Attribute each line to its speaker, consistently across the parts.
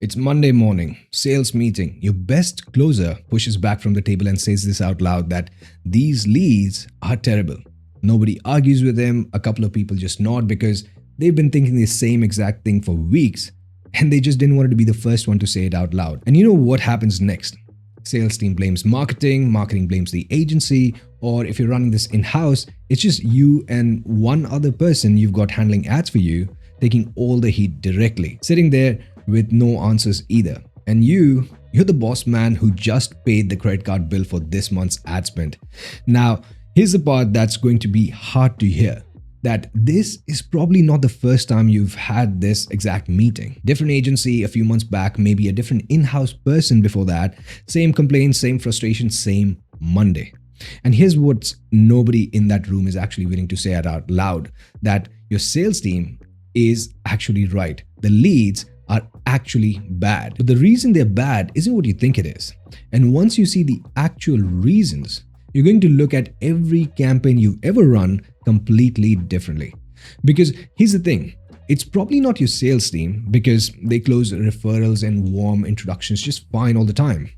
Speaker 1: It's Monday morning, sales meeting. Your best closer pushes back from the table and says this out loud that these leads are terrible. Nobody argues with him. A couple of people just nod because they've been thinking the same exact thing for weeks and they just didn't want to be the first one to say it out loud. And you know what happens next? Sales team blames marketing, marketing blames the agency, or if you're running this in-house, it's just you and one other person you've got handling ads for you, taking all the heat directly, sitting there with no answers either. And you're the boss man who just paid the credit card bill for this month's ad spend. Now, here's the part that's going to be hard to hear. That this is probably not the first time you've had this exact meeting. Different agency a few months back, maybe a different in-house person before that, same complaints, same frustration, same Monday. And here's what nobody in that room is actually willing to say it out loud, that your sales team is actually right. The leads are actually bad. But the reason they're bad isn't what you think it is. And once you see the actual reasons, you're going to look at every campaign you've ever run completely differently. Because here's the thing, it's probably not your sales team because they close referrals and warm introductions just fine all the time.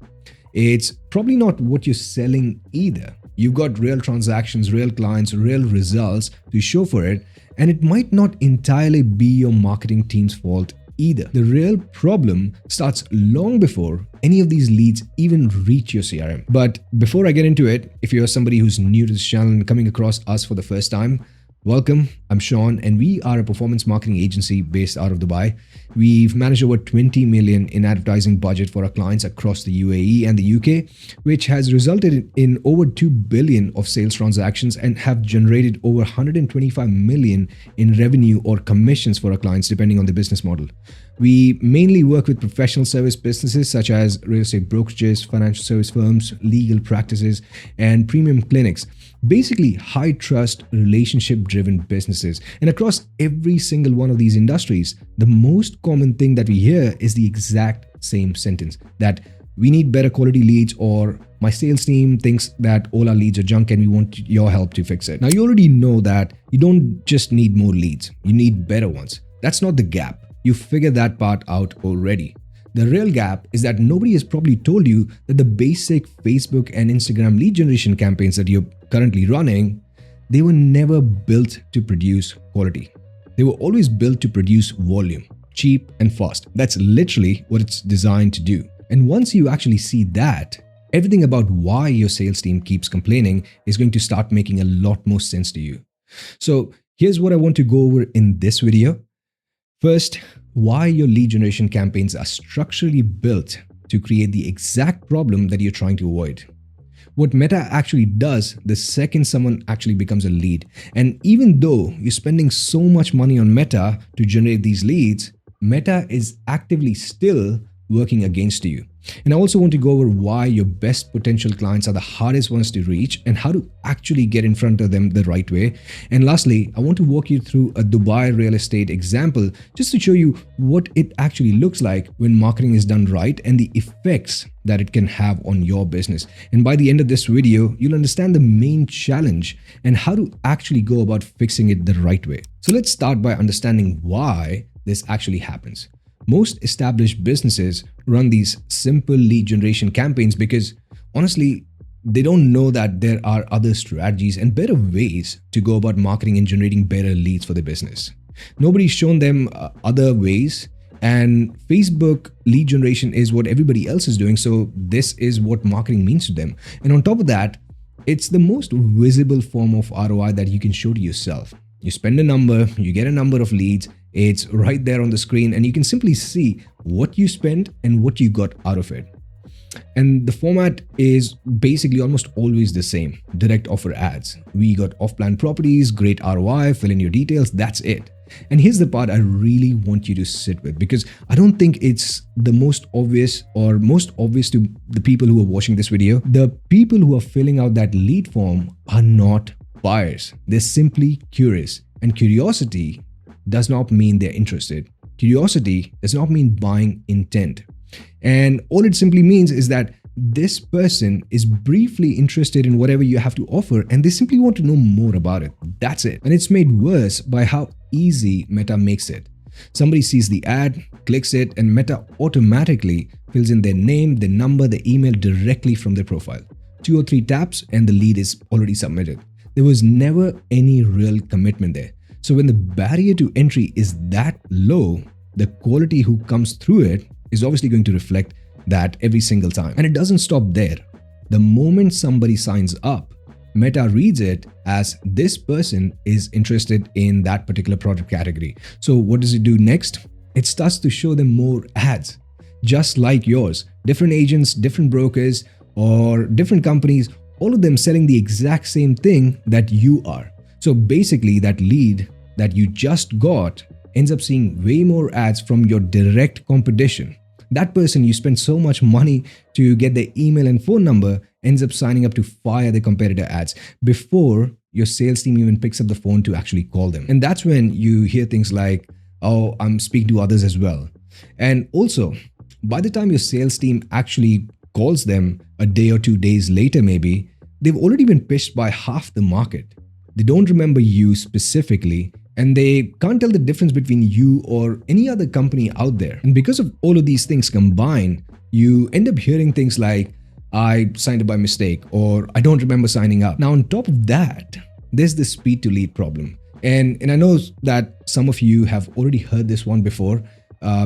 Speaker 1: It's probably not what you're selling either. You've got real transactions, real clients, real results to show for it, and it might not entirely be your marketing team's fault either. The real problem starts long before any of these leads even reach your CRM. But before I get into it, if you're somebody who's new to this channel and coming across us for the first time, welcome. I'm Sean and we are a performance marketing agency based out of Dubai. We've managed over 20 million in advertising budget for our clients across the UAE and the UK, which has resulted in over 2 billion of sales transactions and have generated over 125 million in revenue or commissions for our clients depending on the business model. We mainly work with professional service businesses such as real estate brokerages, financial service firms, legal practices, and premium clinics. Basically, high trust, relationship driven businesses. And across every single one of these industries, the most common thing that we hear is the exact same sentence that we need better quality leads, or my sales team thinks that all our leads are junk and we want your help to fix it. Now, you already know that you don't just need more leads, you need better ones. That's not the gap. You figured that part out already. The real gap is that nobody has probably told you that the basic Facebook and Instagram lead generation campaigns that you're currently running, they were never built to produce quality. They were always built to produce volume, cheap and fast. That's literally what it's designed to do. And once you actually see that, everything about why your sales team keeps complaining is going to start making a lot more sense to you. So here's what I want to go over in this video. First, why your lead generation campaigns are structurally built to create the exact problem that you're trying to avoid. What Meta actually does the second someone actually becomes a lead. And even though you're spending so much money on Meta to generate these leads, Meta is actively still working against you. And I also want to go over why your best potential clients are the hardest ones to reach and how to actually get in front of them the right way. And lastly, I want to walk you through a Dubai real estate example just to show you what it actually looks like when marketing is done right and the effects that it can have on your business. And by the end of this video, you'll understand the main challenge and how to actually go about fixing it the right way. So let's start by understanding why this actually happens. Most established businesses run these simple lead generation campaigns because honestly, they don't know that there are other strategies and better ways to go about marketing and generating better leads for their business. Nobody's shown them other ways, and Facebook lead generation is what everybody else is doing. So this is what marketing means to them. And on top of that, it's the most visible form of ROI that you can show to yourself. You spend a number, you get a number of leads, it's right there on the screen and you can simply see what you spent and what you got out of it. And the format is basically almost always the same. Direct offer ads. We got off-plan properties, great ROI, fill in your details, that's it. And here's the part I really want you to sit with because I don't think it's the most obvious or most obvious to the people who are watching this video. The people who are filling out that lead form are not buyers. They're simply curious, and curiosity does not mean they're interested. Curiosity does not mean buying intent. And all it simply means is that this person is briefly interested in whatever you have to offer and they simply want to know more about it. That's it. And it's made worse by how easy Meta makes it. Somebody sees the ad, clicks it, and Meta automatically fills in their name, their number, their email directly from their profile. 2 or 3 taps and the lead is already submitted. There was never any real commitment there. So when the barrier to entry is that low, the quality who comes through it is obviously going to reflect that every single time. And it doesn't stop there. The moment somebody signs up, Meta reads it as this person is interested in that particular product category. So what does it do next? It starts to show them more ads, just like yours. Different agents, different brokers, or different companies, all of them selling the exact same thing that you are. So basically that lead that you just got ends up seeing way more ads from your direct competition. That person you spent so much money to get their email and phone number ends up signing up to fire the competitor ads before your sales team even picks up the phone to actually call them. And that's when you hear things like, oh, I'm speaking to others as well. And also, by the time your sales team actually calls them a day or 2 days later maybe, they've already been pitched by half the market. They don't remember you specifically, and they can't tell the difference between you or any other company out there. And because of all of these things combined, you end up hearing things like, I signed up by mistake, or I don't remember signing up. Now, on top of that, there's the speed to lead problem. And I know that some of you have already heard this one before,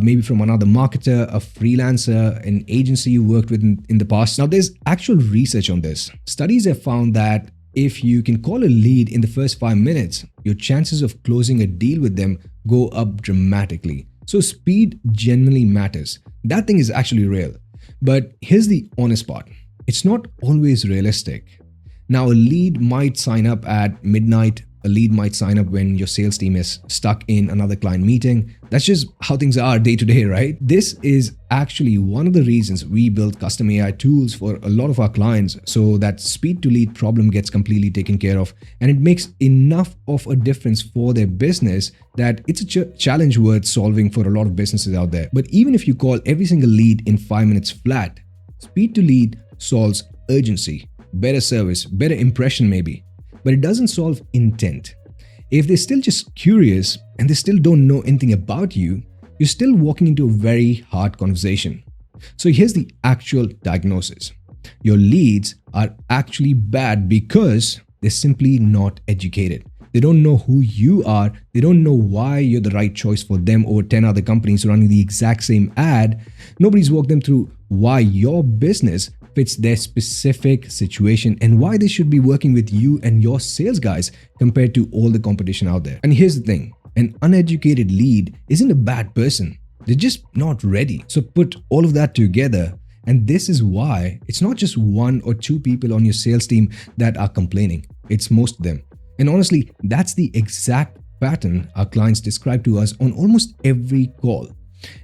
Speaker 1: maybe from another marketer, a freelancer, an agency you worked with in the past. Now, there's actual research on this. Studies have found that if you can call a lead in the first 5 minutes, your chances of closing a deal with them go up dramatically. So speed genuinely matters. That thing is actually real. But here's the honest part. It's not always realistic. Now, a lead might sign up at midnight. A lead might sign up when your sales team is stuck in another client meeting. That's just how things are day to day, right? This is actually one of the reasons we build custom AI tools for a lot of our clients so that speed to lead problem gets completely taken care of, and it makes enough of a difference for their business that it's a challenge worth solving for a lot of businesses out there. But even if you call every single lead in 5 minutes flat, speed to lead solves urgency, better service, better impression maybe. But it doesn't solve intent. If they're still just curious and they still don't know anything about you, you're still walking into a very hard conversation. So here's the actual diagnosis. Your leads are actually bad because they're simply not educated. They don't know who you are. They don't know why you're the right choice for them over 10 other companies running the exact same ad. Nobody's walked them through why your business fits their specific situation and why they should be working with you and your sales guys compared to all the competition out there. And here's the thing, an uneducated lead isn't a bad person. They're just not ready. So put all of that together, and this is why it's not just 1 or 2 people on your sales team that are complaining. It's most of them. And honestly, that's the exact pattern our clients describe to us on almost every call.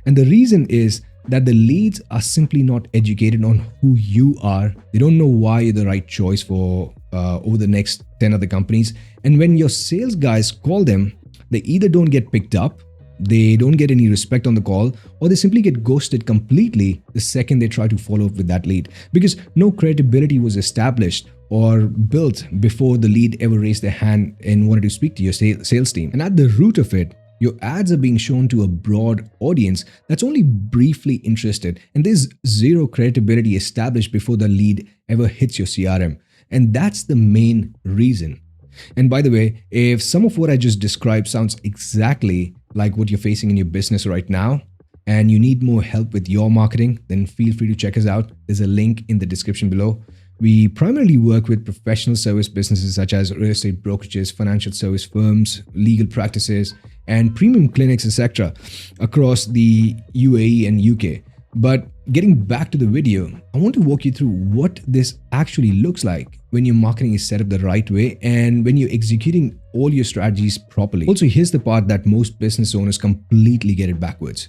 Speaker 1: And the reason is that the leads are simply not educated on who you are. They don't know why you're the right choice for over the next 10 other companies. And when your sales guys call them, they either don't get picked up, they don't get any respect on the call, or they simply get ghosted completely the second they try to follow up with that lead, because no credibility was established or built before the lead ever raised their hand and wanted to speak to your sales team. And at the root of it, your ads are being shown to a broad audience that's only briefly interested, and there's zero credibility established before the lead ever hits your CRM. And that's the main reason. And by the way, if some of what I just described sounds exactly like what you're facing in your business right now, and you need more help with your marketing, then feel free to check us out. There's a link in the description below. We primarily work with professional service businesses such as real estate brokerages, financial service firms, legal practices, and premium clinics, etc. across the UAE and UK. But getting back to the video, I want to walk you through what this actually looks like when your marketing is set up the right way and when you're executing all your strategies properly. Also, here's the part that most business owners completely get it backwards.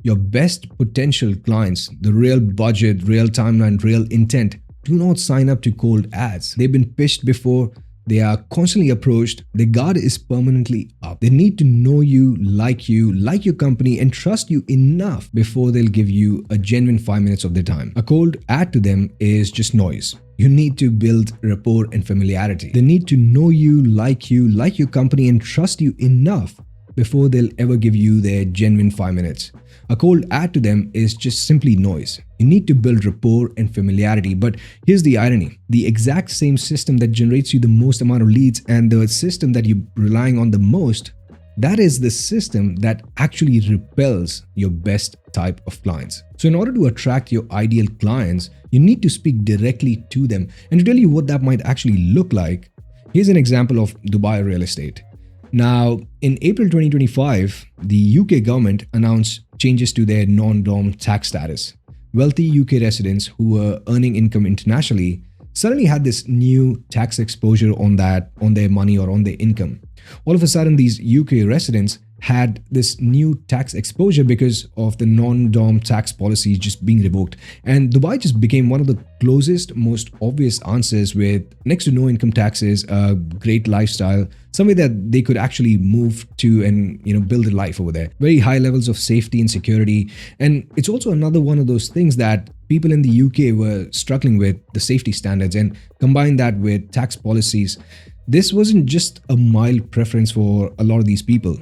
Speaker 1: Your best potential clients, the real budget, real timeline, real intent, do not sign up to cold ads. They've been pitched before. They are constantly approached. Their guard is permanently up. They need to know you, like your company, and trust you enough before they'll give you a genuine 5 minutes of their time. A cold ad to them is just noise. You need to build rapport and familiarity. They need to know you, like your company, and trust you enough before they'll ever give you their genuine 5 minutes. A cold ad to them is just simply noise. You need to build rapport and familiarity. But here's the irony. The exact same system that generates you the most amount of leads and the system that you're relying on the most, that is the system that actually repels your best type of clients. So in order to attract your ideal clients, you need to speak directly to them. And to tell you what that might actually look like, here's an example of Dubai real estate. Now, in April 2025, the UK government announced changes to their non-dom tax status. Wealthy UK residents who were earning income internationally suddenly had this new tax exposure on their money or on their income. All of a sudden, these UK residents had this new tax exposure because of the non-dom tax policy just being revoked. And Dubai just became one of the closest, most obvious answers with next to no income taxes, a great lifestyle, somewhere that they could actually move to and build a life over there. Very high levels of safety and security. And it's also another one of those things that people in the UK were struggling with, the safety standards, and combine that with tax policies. This wasn't just a mild preference for a lot of these people.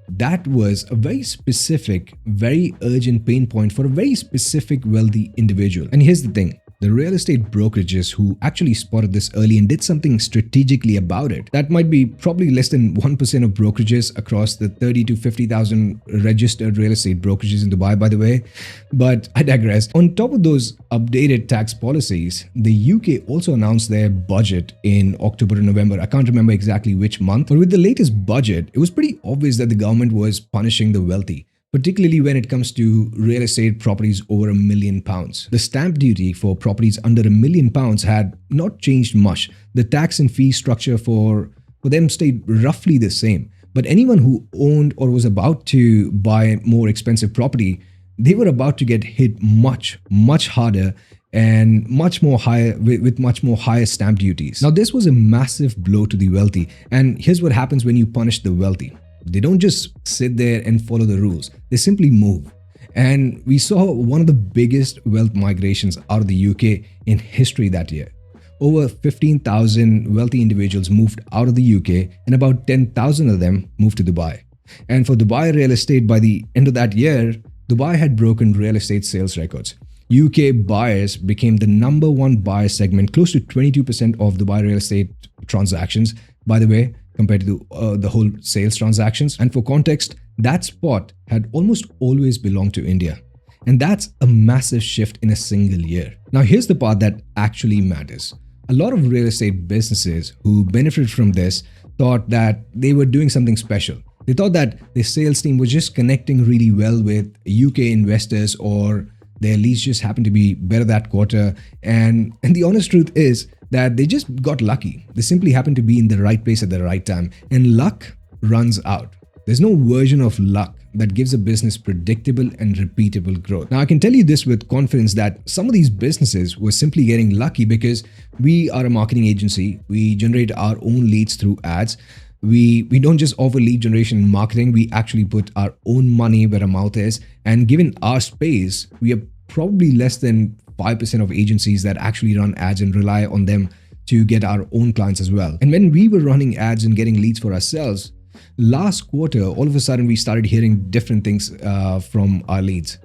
Speaker 1: That was a very specific, very urgent pain point for a very specific wealthy individual. And here's the thing. The real estate brokerages who actually spotted this early and did something strategically about it, that might be probably less than 1% of brokerages across the 30 to 50,000 registered real estate brokerages in Dubai, by the way. But I digress. On top of those updated tax policies, the UK also announced their budget in October and November. I can't remember exactly which month, but with the latest budget, it was pretty obvious that the government was punishing the wealthy, particularly when it comes to real estate properties over £1 million. The stamp duty for properties under £1 million had not changed much. The tax and fee structure for them stayed roughly the same. But anyone who owned or was about to buy more expensive property, they were about to get hit much, much harder and much more higher with much more higher stamp duties. Now, this was a massive blow to the wealthy. And here's what happens when you punish the wealthy. They don't just sit there and follow the rules. They simply move. And we saw one of the biggest wealth migrations out of the UK in history that year. Over 15,000 wealthy individuals moved out of the UK and about 10,000 of them moved to Dubai. And for Dubai real estate, by the end of that year, Dubai had broken real estate sales records. UK buyers became the number one buyer segment, close to 22% of Dubai real estate transactions, by the way, compared to the whole sales transactions. And for context, that spot had almost always belonged to India. And that's a massive shift in a single year. Now, here's the part that actually matters. A lot of real estate businesses who benefited from this thought that they were doing something special. They thought that their sales team was just connecting really well with UK investors, or their leads just happened to be better that quarter. And the honest truth is that they just got lucky. They simply happened to be in the right place at the right time. And luck runs out. There's no version of luck that gives a business predictable and repeatable growth. Now, I can tell you this with confidence that some of these businesses were simply getting lucky because we are a marketing agency. We generate our own leads through ads. We don't just offer lead generation and marketing. We actually put our own money where our mouth is. And given our space, we are probably less than 5% of agencies that actually run ads and rely on them to get our own clients as well. And when we were running ads and getting leads for ourselves, last quarter, all of a sudden, we started hearing different things from our leads.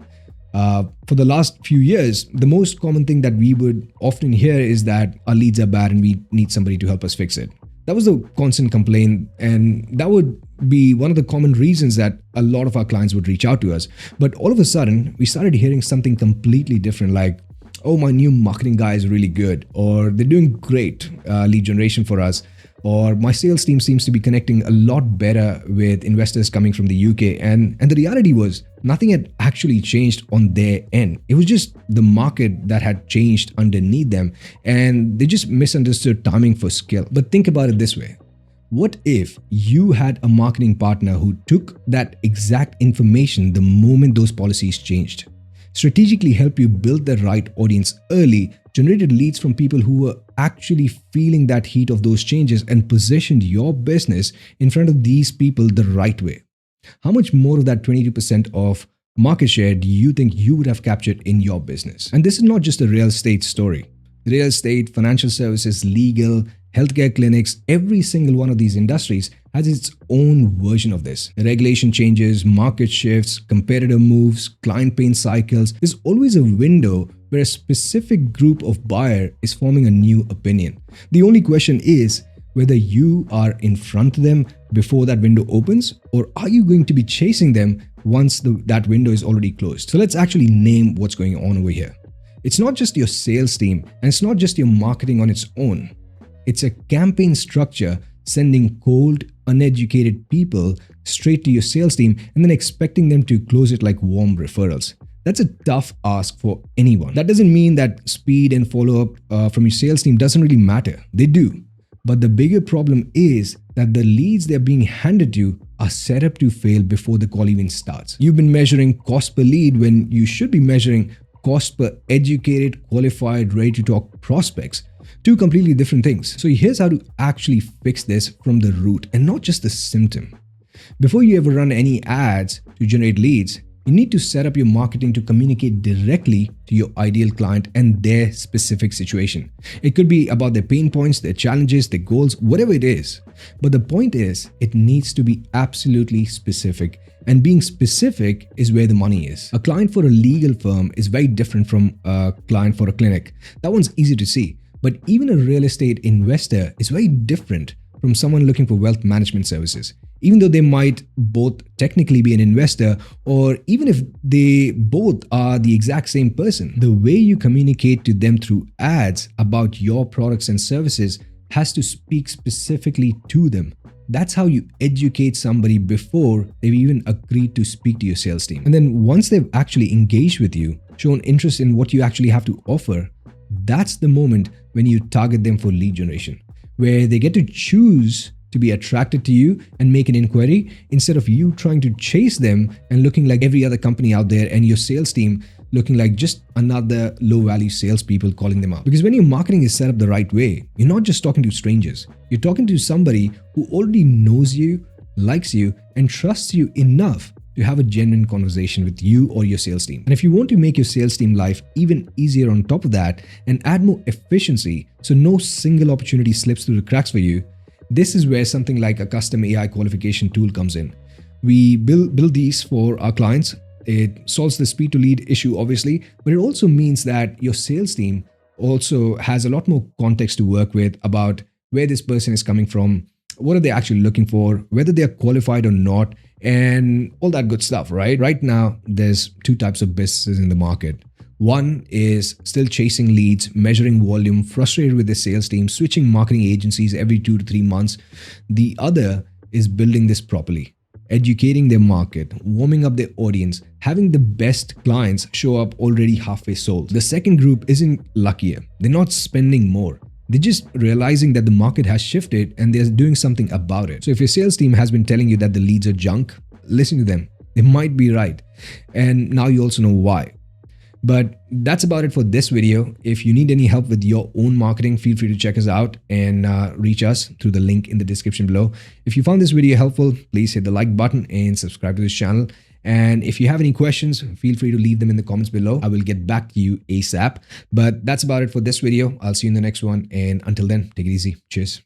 Speaker 1: For the last few years, the most common thing that we would often hear is that our leads are bad and we need somebody to help us fix it. That was the constant complaint, and that would be one of the common reasons that a lot of our clients would reach out to us. But all of a sudden, we started hearing something completely different, like, oh, my new marketing guy is really good, or they're doing great lead generation for us, or my sales team seems to be connecting a lot better with investors coming from the UK. And the reality was nothing had actually changed on their end. It was just the market that had changed underneath them, and they just misunderstood timing for skill. But think about it this way. What if you had a marketing partner who took that exact information the moment those policies changed, strategically helped you build the right audience early, generated leads from people who were actually feeling that heat of those changes, and positioned your business in front of these people the right way? How much more of that 22% of market share do you think you would have captured in your business? And this is not just a real estate story. Real estate, financial services, legal, healthcare clinics, every single one of these industries has its own version of this. Regulation changes, market shifts, competitor moves, client pain cycles. There's always a window where a specific group of buyer is forming a new opinion. The only question is whether you are in front of them before that window opens, or are you going to be chasing them once that window is already closed? So let's actually name what's going on over here. It's not just your sales team, and it's not just your marketing on its own. It's a campaign structure sending cold, uneducated people straight to your sales team and then expecting them to close it like warm referrals. That's a tough ask for anyone. That doesn't mean that speed and follow-up from your sales team doesn't really matter. They do. But the bigger problem is that the leads they're being handed to are set up to fail before the call even starts. You've been measuring cost per lead when you should be measuring cost per educated, qualified, ready to talk prospects. Two completely different things. So here's how to actually fix this from the root and not just the symptom. Before you ever run any ads to generate leads, you need to set up your marketing to communicate directly to your ideal client and their specific situation. It could be about their pain points, their challenges, their goals, whatever it is. But the point is, it needs to be absolutely specific. And being specific is where the money is. A client for a legal firm is very different from a client for a clinic. That one's easy to see. But even a real estate investor is very different from someone looking for wealth management services. Even though they might both technically be an investor, or even if they both are the exact same person, the way you communicate to them through ads about your products and services has to speak specifically to them. That's how you educate somebody before they've even agreed to speak to your sales team. And then once they've actually engaged with you, shown interest in what you actually have to offer, that's the moment when you target them for lead generation, where they get to choose to be attracted to you and make an inquiry instead of you trying to chase them and looking like every other company out there and your sales team looking like just another low-value salespeople calling them out. Because when your marketing is set up the right way, you're not just talking to strangers. You're talking to somebody who already knows you, likes you, and trusts you enough to have a genuine conversation with you or your sales team. And if you want to make your sales team life even easier on top of that and add more efficiency so no single opportunity slips through the cracks for you, this is where something like a custom AI qualification tool comes in. We build these for our clients. It solves the speed to lead issue, obviously, but it also means that your sales team also has a lot more context to work with about where this person is coming from, what are they actually looking for, whether they are qualified or not, and all that good stuff, right? Right now, there's two types of businesses in the market. One is still chasing leads, measuring volume, frustrated with their sales team, switching marketing agencies every 2 to 3 months. The other is building this properly, educating their market, warming up their audience, having the best clients show up already halfway sold. The second group isn't luckier. They're not spending more. They're just realizing that the market has shifted and they're doing something about it. So if your sales team has been telling you that the leads are junk, listen to them. They might be right. And now you also know why. But that's about it for this video. If you need any help with your own marketing, feel free to check us out and reach us through the link in the description below. If you found this video helpful, please hit the like button and subscribe to this channel. And if you have any questions, feel free to leave them in the comments below. I will get back to you ASAP. But that's about it for this video. I'll see you in the next one. And until then, take it easy. Cheers.